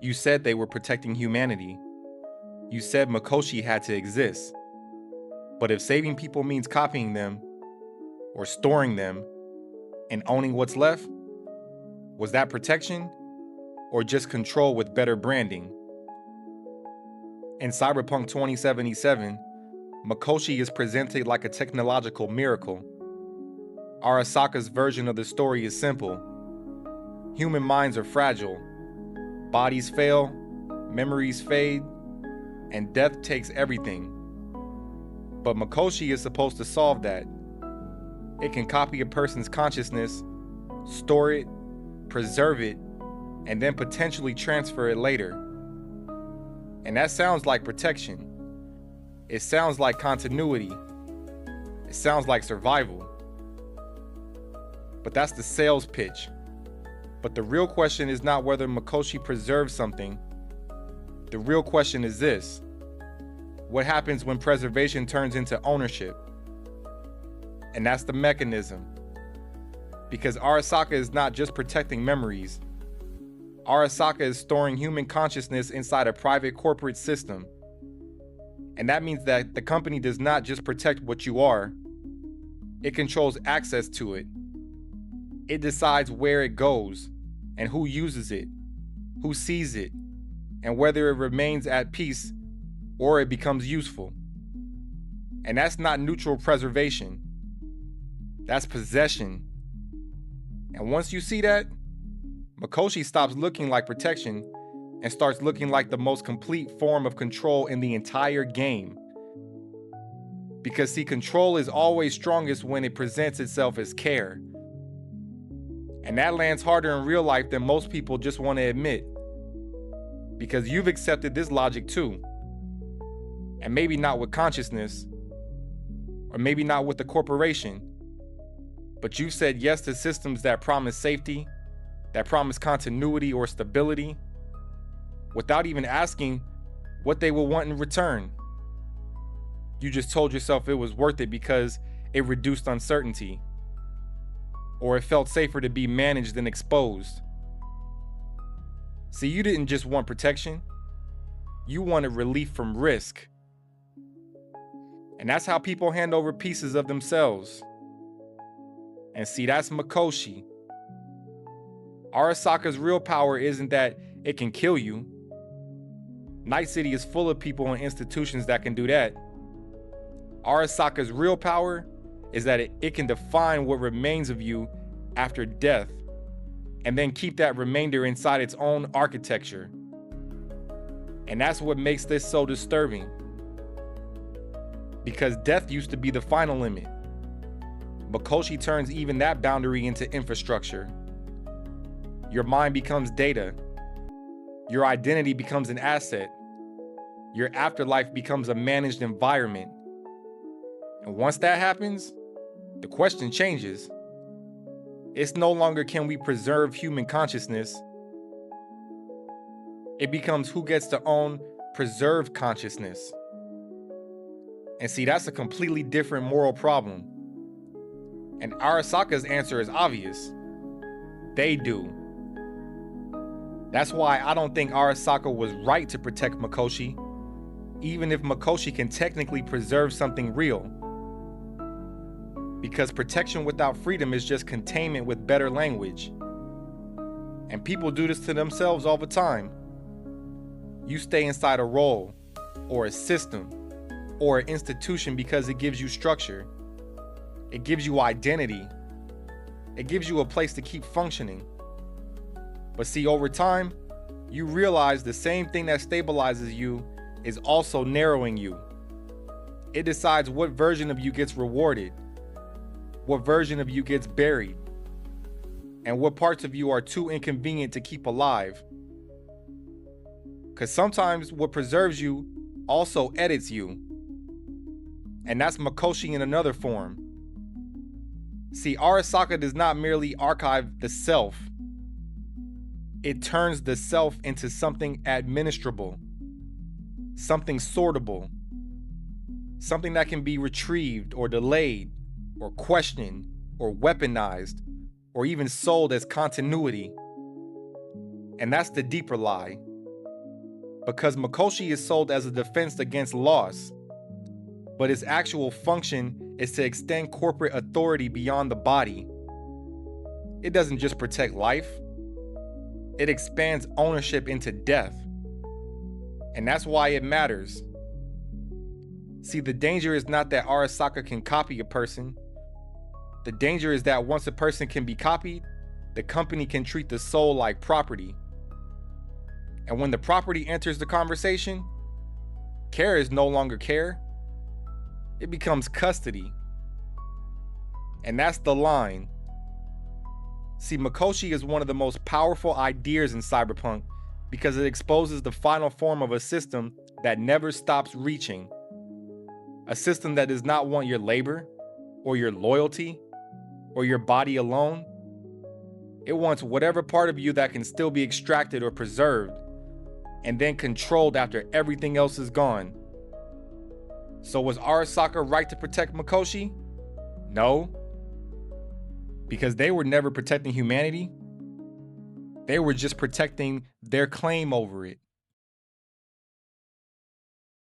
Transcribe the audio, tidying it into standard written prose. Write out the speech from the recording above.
You said they were protecting humanity. You said Mikoshi had to exist. But if saving people means copying them, or storing them, and owning what's left, was that protection, or just control with better branding? In Cyberpunk 2077, Mikoshi is presented like a technological miracle. Arasaka's version of the story is simple. Human minds are fragile. Bodies fail, memories fade, and death takes everything. But Mikoshi is supposed to solve that. It can copy a person's consciousness, store it, preserve it, and then potentially transfer it later. And that sounds like protection. It sounds like continuity. It sounds like survival. But that's the sales pitch. But the real question is not whether Mikoshi preserves something. The real question is this: what happens when preservation turns into ownership? And that's the mechanism. Because Arasaka is not just protecting memories. Arasaka is storing human consciousness inside a private corporate system. And that means that the company does not just protect what you are, it controls access to it. It decides where it goes, and who uses it, who sees it, and whether it remains at peace or it becomes useful. And that's not neutral preservation. That's possession. And once you see that, Mikoshi stops looking like protection and starts looking like the most complete form of control in the entire game. Because see, control is always strongest when it presents itself as care. And that lands harder in real life than most people just want to admit. Because you've accepted this logic too. And maybe not with consciousness, or maybe not with the corporation, but you've said yes to systems that promise safety, that promise continuity or stability, without even asking what they will want in return. You just told yourself it was worth it because it reduced uncertainty, or it felt safer to be managed than exposed. See, you didn't just want protection, you wanted relief from risk. And that's how people hand over pieces of themselves. And see, that's Mikoshi. Arasaka's real power isn't that it can kill you. Night City is full of people and institutions that can do that. Arasaka's real power is that it can define what remains of you after death, and then keep that remainder inside its own architecture. And that's what makes this so disturbing. Because death used to be the final limit. Mikoshi turns even that boundary into infrastructure. Your mind becomes data. Your identity becomes an asset. Your afterlife becomes a managed environment. And once that happens, the question changes. It's no longer can we preserve human consciousness. It becomes who gets to own preserved consciousness. And see, that's a completely different moral problem. And Arasaka's answer is obvious. They do. That's why I don't think Arasaka was right to protect Mikoshi, even if Mikoshi can technically preserve something real. Because protection without freedom is just containment with better language. And people do this to themselves all the time. You stay inside a role, or a system, or an institution because it gives you structure. It gives you identity. It gives you a place to keep functioning. But see, over time, you realize the same thing that stabilizes you is also narrowing you. It decides what version of you gets rewarded, what version of you gets buried, and what parts of you are too inconvenient to keep alive. Because sometimes what preserves you also edits you. And that's Mikoshi in another form. See, Arasaka does not merely archive the self. It turns the self into something administrable, something sortable, something that can be retrieved or delayed or questioned or weaponized or even sold as continuity. And that's the deeper lie. because Mikoshi is sold as a defense against loss, but its actual function is to extend corporate authority beyond the body. It doesn't just protect life, it expands ownership into death. And that's why it matters. See, the danger is not that Arasaka can copy a person. The danger is that once a person can be copied, the company can treat the soul like property. And when the property enters the conversation, care is no longer care. It becomes custody. And that's the line. See, Mikoshi is one of the most powerful ideas in Cyberpunk because it exposes the final form of a system that never stops reaching. A system that does not want your labor, or your loyalty, or your body alone. It wants whatever part of you that can still be extracted or preserved, and then controlled after everything else is gone. So was Arasaka right to protect Mikoshi? No. Because they were never protecting humanity. They were just protecting their claim over it.